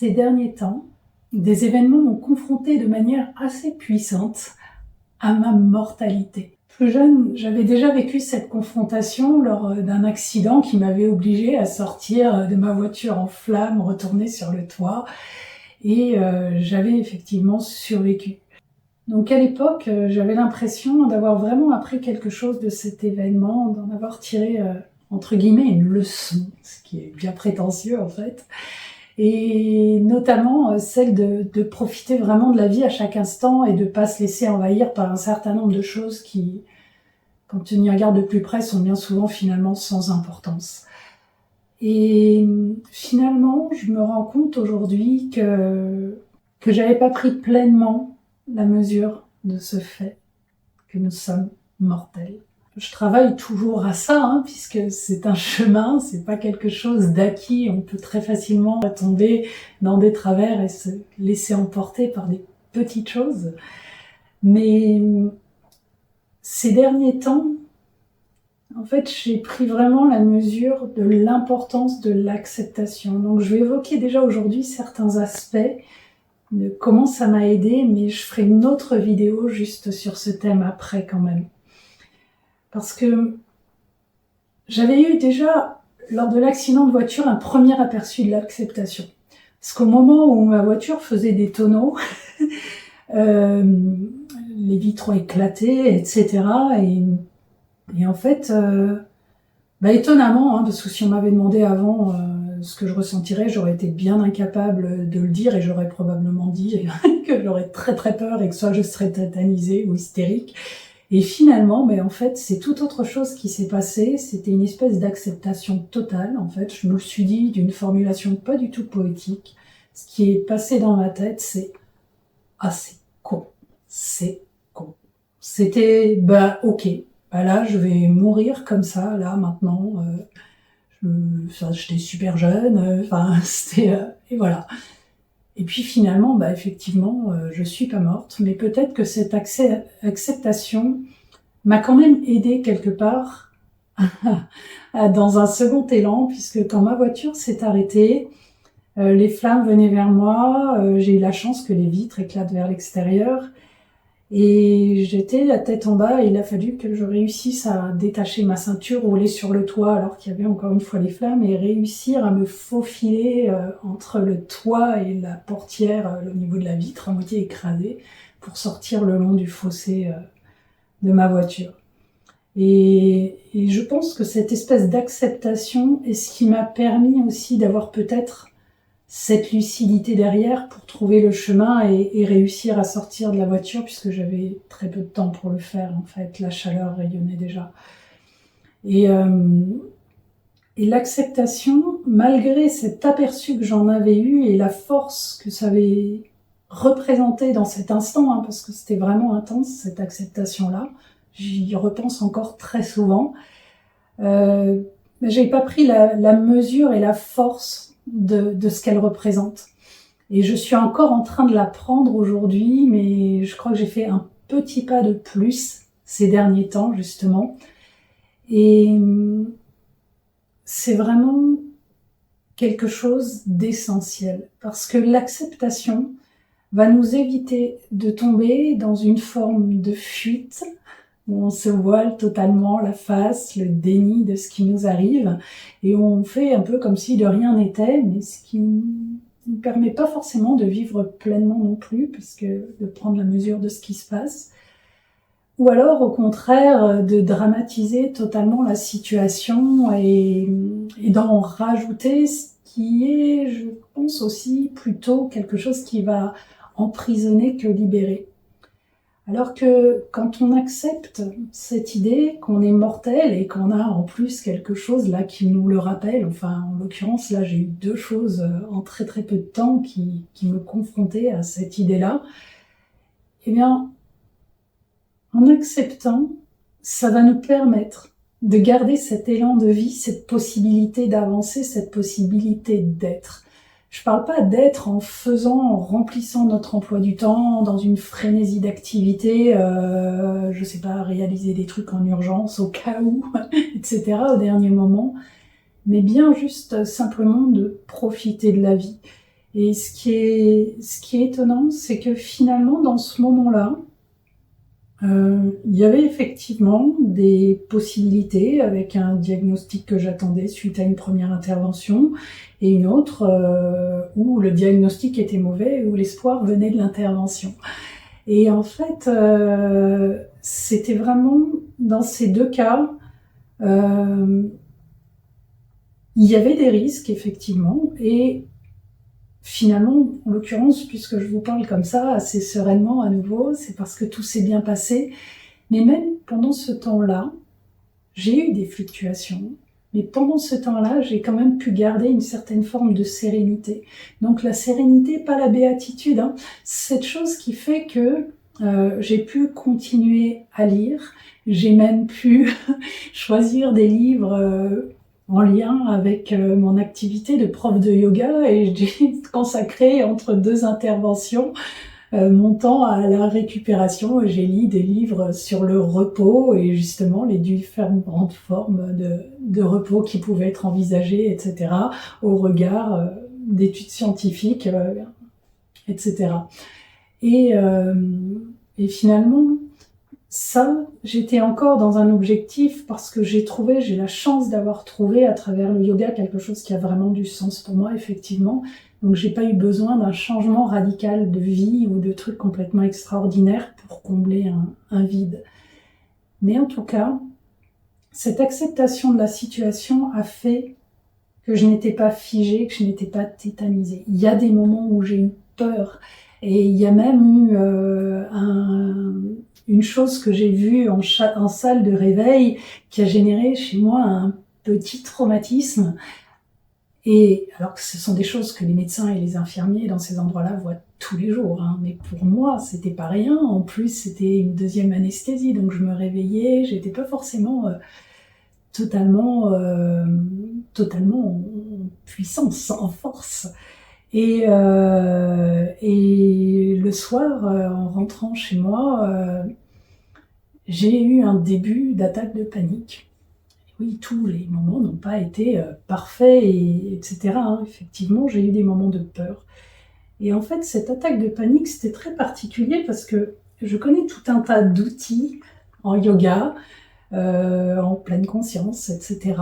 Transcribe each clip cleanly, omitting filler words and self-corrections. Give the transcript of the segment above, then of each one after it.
Ces derniers temps, des événements m'ont confrontée de manière assez puissante à ma mortalité. Plus jeune, j'avais déjà vécu cette confrontation lors d'un accident qui m'avait obligée à sortir de ma voiture en flammes, retourner sur le toit, et j'avais effectivement survécu. Donc à l'époque, j'avais l'impression d'avoir vraiment appris quelque chose de cet événement, d'en avoir tiré, entre guillemets, une leçon, ce qui est bien prétentieux en fait, et notamment celle de profiter vraiment de la vie à chaque instant et de pas se laisser envahir par un certain nombre de choses qui, quand on y regarde de plus près, sont bien souvent finalement sans importance. Et finalement, je me rends compte aujourd'hui que j'avais pas pris pleinement la mesure de ce fait que nous sommes mortels. Je travaille toujours à ça, puisque c'est un chemin, c'est pas quelque chose d'acquis. On peut très facilement tomber dans des travers et se laisser emporter par des petites choses. Mais ces derniers temps, en fait, j'ai pris vraiment la mesure de l'importance de l'acceptation. Donc je vais évoquer déjà aujourd'hui certains aspects de comment ça m'a aidé, mais je ferai une autre vidéo juste sur ce thème après quand même. Parce que j'avais eu déjà, lors de l'accident de voiture, un premier aperçu de l'acceptation. Parce qu'au moment où ma voiture faisait des tonneaux, les vitres ont éclaté, etc. Et en fait, étonnamment, parce que si on m'avait demandé avant ce que je ressentirais, j'aurais été bien incapable de le dire et j'aurais probablement dit que j'aurais très très peur et que soit je serais tétanisée ou hystérique. Et finalement, en fait, c'est tout autre chose qui s'est passé. C'était une espèce d'acceptation totale, en fait. Je me le suis dit d'une formulation pas du tout poétique. Ce qui est passé dans ma tête, c'est « Ah, c'est con. C'est con. » C'était « ok. Là, je vais mourir comme ça, là, maintenant. J'étais super jeune. C'était... et voilà. » Et puis finalement, effectivement, je suis pas morte, mais peut-être que cette acceptation m'a quand même aidée quelque part dans un second élan, puisque quand ma voiture s'est arrêtée, les flammes venaient vers moi, j'ai eu la chance que les vitres éclatent vers l'extérieur, et j'étais la tête en bas, et il a fallu que je réussisse à détacher ma ceinture, rouler sur le toit alors qu'il y avait encore une fois les flammes, et réussir à me faufiler entre le toit et la portière au niveau de la vitre, à moitié écrasée, pour sortir le long du fossé de ma voiture. Et je pense que cette espèce d'acceptation est ce qui m'a permis aussi d'avoir peut-être cette lucidité derrière pour trouver le chemin et réussir à sortir de la voiture, puisque j'avais très peu de temps pour le faire, en fait. La chaleur rayonnait déjà. Et l'acceptation, malgré cet aperçu que j'en avais eu et la force que ça avait représenté dans cet instant, parce que c'était vraiment intense, cette acceptation-là, j'y repense encore très souvent, mais j'ai pas pris la mesure et la force de ce qu'elle représente. Et je suis encore en train de l'apprendre aujourd'hui, mais je crois que j'ai fait un petit pas de plus ces derniers temps, justement. Et c'est vraiment quelque chose d'essentiel, parce que l'acceptation va nous éviter de tomber dans une forme de fuite, où on se voile totalement la face, le déni de ce qui nous arrive, et on fait un peu comme si de rien n'était, mais ce qui ne permet pas forcément de vivre pleinement non plus, puisque de prendre la mesure de ce qui se passe. Ou alors, au contraire, de dramatiser totalement la situation et d'en rajouter ce qui est, je pense aussi, plutôt quelque chose qui va emprisonner que libérer. Alors que quand on accepte cette idée qu'on est mortel et qu'on a en plus quelque chose là qui nous le rappelle, en l'occurrence là j'ai eu deux choses en très très peu de temps qui me confrontaient à cette idée-là, eh bien en acceptant, ça va nous permettre de garder cet élan de vie, cette possibilité d'avancer, cette possibilité d'être. Je parle pas d'être en en remplissant notre emploi du temps dans une frénésie d'activité, je sais pas, réaliser des trucs en urgence au cas où, etc. au dernier moment, mais bien juste simplement de profiter de la vie. Et ce qui est étonnant, c'est que finalement, dans ce moment-là, il y avait effectivement des possibilités avec un diagnostic que j'attendais suite à une première intervention et une autre où le diagnostic était mauvais et où l'espoir venait de l'intervention. Et en fait, c'était vraiment dans ces deux cas, il y avait des risques effectivement et finalement, en l'occurrence, puisque je vous parle comme ça, assez sereinement à nouveau, c'est parce que tout s'est bien passé. Mais même pendant ce temps-là, j'ai eu des fluctuations. Mais pendant ce temps-là, j'ai quand même pu garder une certaine forme de sérénité. Donc la sérénité, pas la béatitude, hein. Cette chose qui fait que j'ai pu continuer à lire. J'ai même pu choisir des livres en lien avec mon activité de prof de yoga et j'ai consacré entre deux interventions mon temps à la récupération. J'ai lu des livres sur le repos et justement les différentes formes de repos qui pouvaient être envisagées, etc., au regard d'études scientifiques, etc. Et finalement, ça, j'étais encore dans un objectif parce que j'ai la chance d'avoir trouvé à travers le yoga quelque chose qui a vraiment du sens pour moi, effectivement. Donc j'ai pas eu besoin d'un changement radical de vie ou de trucs complètement extraordinaires pour combler un vide. Mais en tout cas, cette acceptation de la situation a fait que je n'étais pas figée, que je n'étais pas tétanisée. Il y a des moments où j'ai eu peur et il y a même eu une chose que j'ai vue en salle de réveil qui a généré chez moi un petit traumatisme. Et alors que ce sont des choses que les médecins et les infirmiers dans ces endroits-là voient tous les jours, hein. Mais pour moi, c'était pas rien. En plus, c'était une deuxième anesthésie, donc je me réveillais, j'étais pas forcément totalement en puissance, en force. Et le soir, en rentrant chez moi, j'ai eu un début d'attaque de panique. Oui, tous les moments n'ont pas été parfaits, etc., hein. Effectivement, j'ai eu des moments de peur. Et en fait, cette attaque de panique, c'était très particulier parce que je connais tout un tas d'outils en yoga, en pleine conscience, etc.,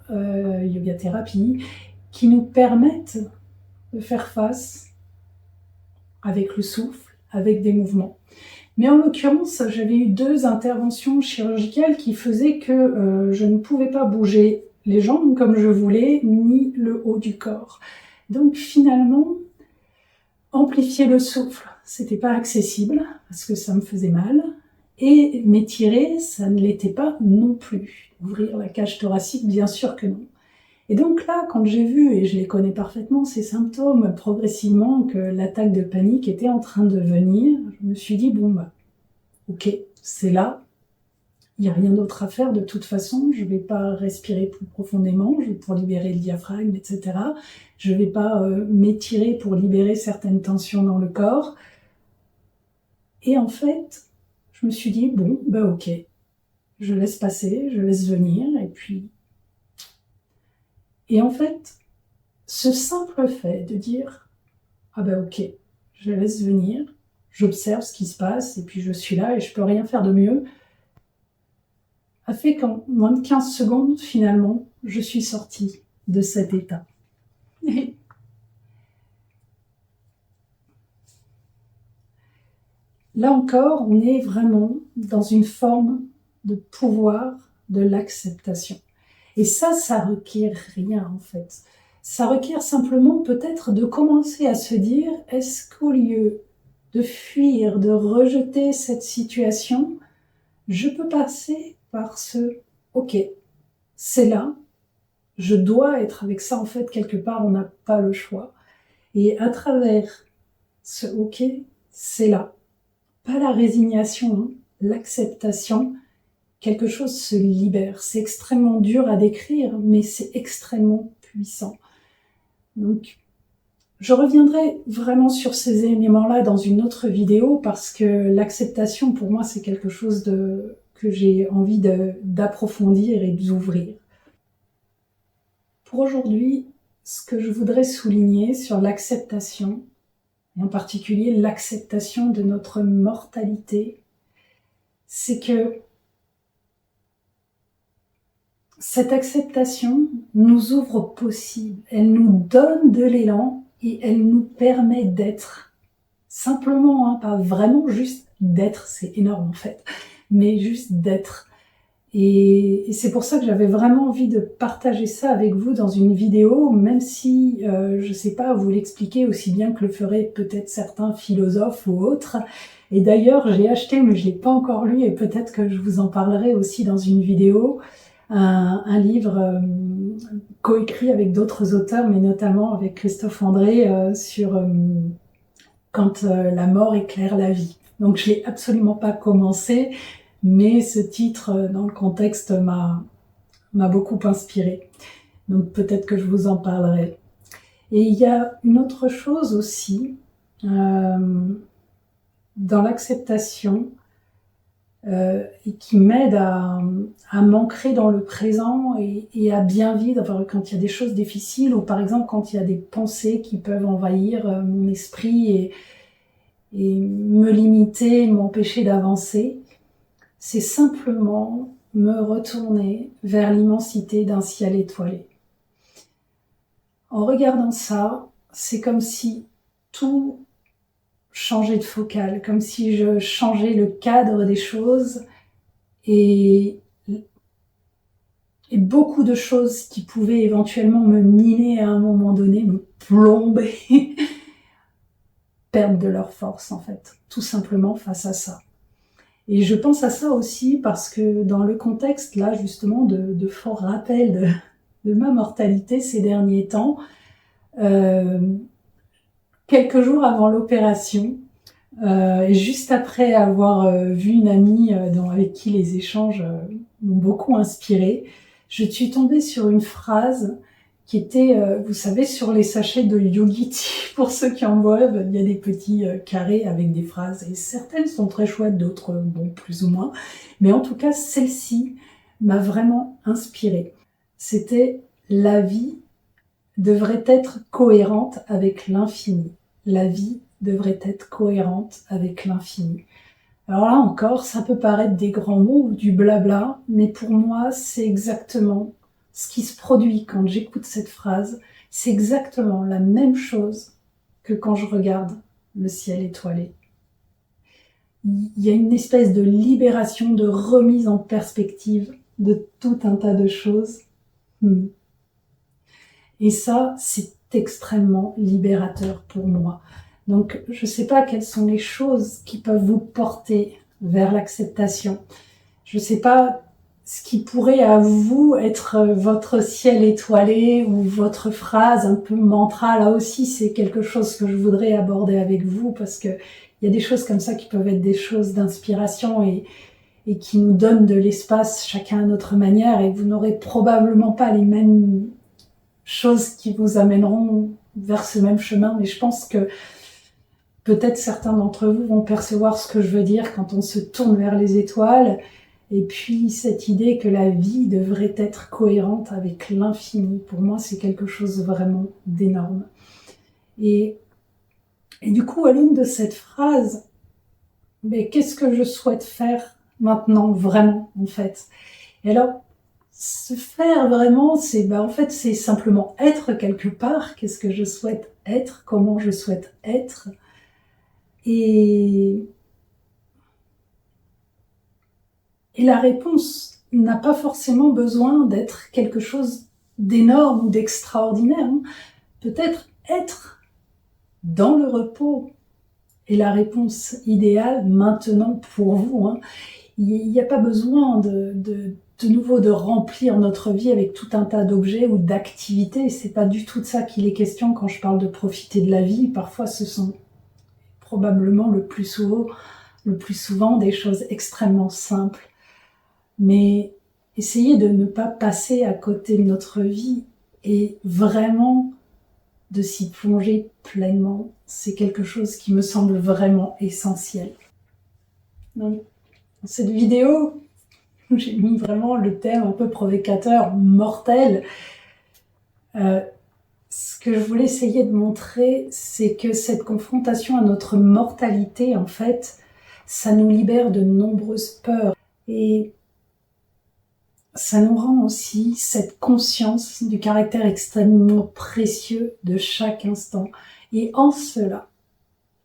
yoga thérapie, qui nous permettent de faire face avec le souffle, avec des mouvements. Mais en l'occurrence, j'avais eu 2 interventions chirurgicales qui faisaient que je ne pouvais pas bouger les jambes comme je voulais, ni le haut du corps. Donc finalement, amplifier le souffle, c'était pas accessible parce que ça me faisait mal. Et m'étirer, ça ne l'était pas non plus. Ouvrir la cage thoracique, bien sûr que non. Et donc là, quand j'ai vu, et je les connais parfaitement, ces symptômes, progressivement, que l'attaque de panique était en train de venir, je me suis dit, bon, bah, ok, c'est là, il n'y a rien d'autre à faire de toute façon, je ne vais pas respirer plus profondément pour libérer le diaphragme, etc. Je ne vais pas m'étirer pour libérer certaines tensions dans le corps. Et en fait, je me suis dit, bon, bah ok, je laisse passer, je laisse venir, et puis... Et en fait, ce simple fait de dire « Ah ben ok, je laisse venir, j'observe ce qui se passe et puis je suis là et je peux rien faire de mieux », a fait qu'en moins de 15 secondes, finalement, je suis sortie de cet état. Là encore, on est vraiment dans une forme de pouvoir de l'acceptation. Et ça requiert rien en fait. Ça requiert simplement peut-être de commencer à se dire, est-ce qu'au lieu de fuir, de rejeter cette situation, je peux passer par ce « ok, c'est là, je dois être avec ça » en fait, quelque part, on n'a pas le choix. Et à travers ce « ok, c'est là », pas la résignation, hein, l'acceptation, quelque chose se libère. C'est extrêmement dur à décrire, mais c'est extrêmement puissant. Donc, je reviendrai vraiment sur ces éléments-là dans une autre vidéo parce que l'acceptation, pour moi, c'est quelque chose que j'ai envie d'approfondir et d'ouvrir. Pour aujourd'hui, ce que je voudrais souligner sur l'acceptation, et en particulier l'acceptation de notre mortalité, c'est que cette acceptation nous ouvre au possible, elle nous donne de l'élan et elle nous permet d'être. Simplement, pas vraiment juste d'être, c'est énorme en fait, mais juste d'être. Et c'est pour ça que j'avais vraiment envie de partager ça avec vous dans une vidéo, même si, je sais pas, vous l'expliquer aussi bien que le feraient peut-être certains philosophes ou autres. Et d'ailleurs, j'ai acheté, mais je l'ai pas encore lu, et peut-être que je vous en parlerai aussi dans une vidéo, un livre coécrit avec d'autres auteurs, mais notamment avec Christophe André, sur quand la mort éclaire la vie. Donc je l'ai absolument pas commencé, mais ce titre, dans le contexte, m'a beaucoup inspiré. Donc peut-être que je vous en parlerai. Et il y a une autre chose aussi, dans l'acceptation, et qui m'aide à m'ancrer dans le présent et à bien vivre quand il y a des choses difficiles, ou par exemple quand il y a des pensées qui peuvent envahir mon esprit et me limiter, m'empêcher d'avancer. C'est simplement me retourner vers l'immensité d'un ciel étoilé. En regardant ça, c'est comme si tout changeait de focale, comme si je changeais le cadre des choses et beaucoup de choses qui pouvaient éventuellement me miner à un moment donné, me plomber, perdent de leur force en fait, tout simplement face à ça. Et je pense à ça aussi parce que dans le contexte, là, justement, de fort rappel de ma mortalité ces derniers temps, quelques jours avant l'opération, et juste après avoir vu une amie avec qui les échanges m'ont beaucoup inspirée, je suis tombée sur une phrase qui était, vous savez, sur les sachets de Yogiti, pour ceux qui en boivent, il y a des petits carrés avec des phrases, et certaines sont très chouettes, d'autres, bon, plus ou moins. Mais en tout cas, celle-ci m'a vraiment inspirée. C'était « La vie devrait être cohérente avec l'infini. La vie devrait être cohérente avec l'infini. » Alors là encore, ça peut paraître des grands mots ou du blabla, mais pour moi, c'est exactement ce qui se produit quand j'écoute cette phrase. C'est exactement la même chose que quand je regarde le ciel étoilé. Il y a une espèce de libération, de remise en perspective de tout un tas de choses. Et ça, c'est extrêmement libérateur pour moi. Donc, je ne sais pas quelles sont les choses qui peuvent vous porter vers l'acceptation. Je ne sais pas ce qui pourrait à vous être votre ciel étoilé ou votre phrase un peu mantra. Là aussi, c'est quelque chose que je voudrais aborder avec vous parce que il y a des choses comme ça qui peuvent être des choses d'inspiration et qui nous donnent de l'espace chacun à notre manière, et vous n'aurez probablement pas les mêmes choses qui vous amèneront vers ce même chemin, mais je pense que peut-être certains d'entre vous vont percevoir ce que je veux dire quand on se tourne vers les étoiles, et puis cette idée que la vie devrait être cohérente avec l'infini. Pour moi, c'est quelque chose vraiment d'énorme. Et du coup, à l'une de cette phrase, mais qu'est-ce que je souhaite faire maintenant, vraiment, en fait? Et alors, se faire vraiment, en fait, c'est simplement être quelque part. Qu'est-ce que je souhaite être? Comment je souhaite être? Et la réponse n'a pas forcément besoin d'être quelque chose d'énorme ou d'extraordinaire. Peut-être être dans le repos est la réponse idéale maintenant pour vous. Il n'y a pas besoin de nouveau de remplir notre vie avec tout un tas d'objets ou d'activités. C'est pas du tout de ça qu'il est question quand je parle de profiter de la vie. Parfois, ce sont probablement le plus souvent des choses extrêmement simples. Mais essayez de ne pas passer à côté de notre vie et vraiment de s'y plonger pleinement. C'est quelque chose qui me semble vraiment essentiel. Donc, dans cette vidéo, j'ai mis vraiment le thème un peu provocateur, mortel. Ce que je voulais essayer de montrer, c'est que cette confrontation à notre mortalité, en fait, ça nous libère de nombreuses peurs. Et ça nous rend aussi cette conscience du caractère extrêmement précieux de chaque instant. Et en cela,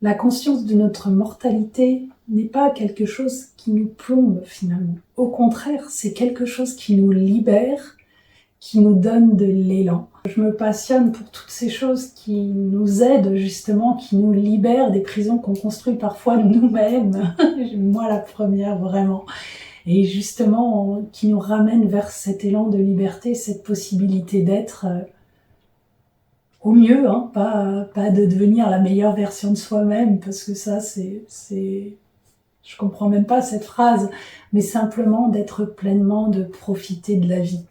la conscience de notre mortalité n'est pas quelque chose qui nous plombe finalement. Au contraire, c'est quelque chose qui nous libère, qui nous donne de l'élan. Je me passionne pour toutes ces choses qui nous aident justement, qui nous libèrent des prisons qu'on construit parfois nous-mêmes. Moi la première vraiment. Et justement qui nous ramènent vers cet élan de liberté, cette possibilité d'être au mieux, hein, pas de devenir la meilleure version de soi-même, parce que ça je comprends même pas cette phrase, mais simplement d'être pleinement, de profiter de la vie.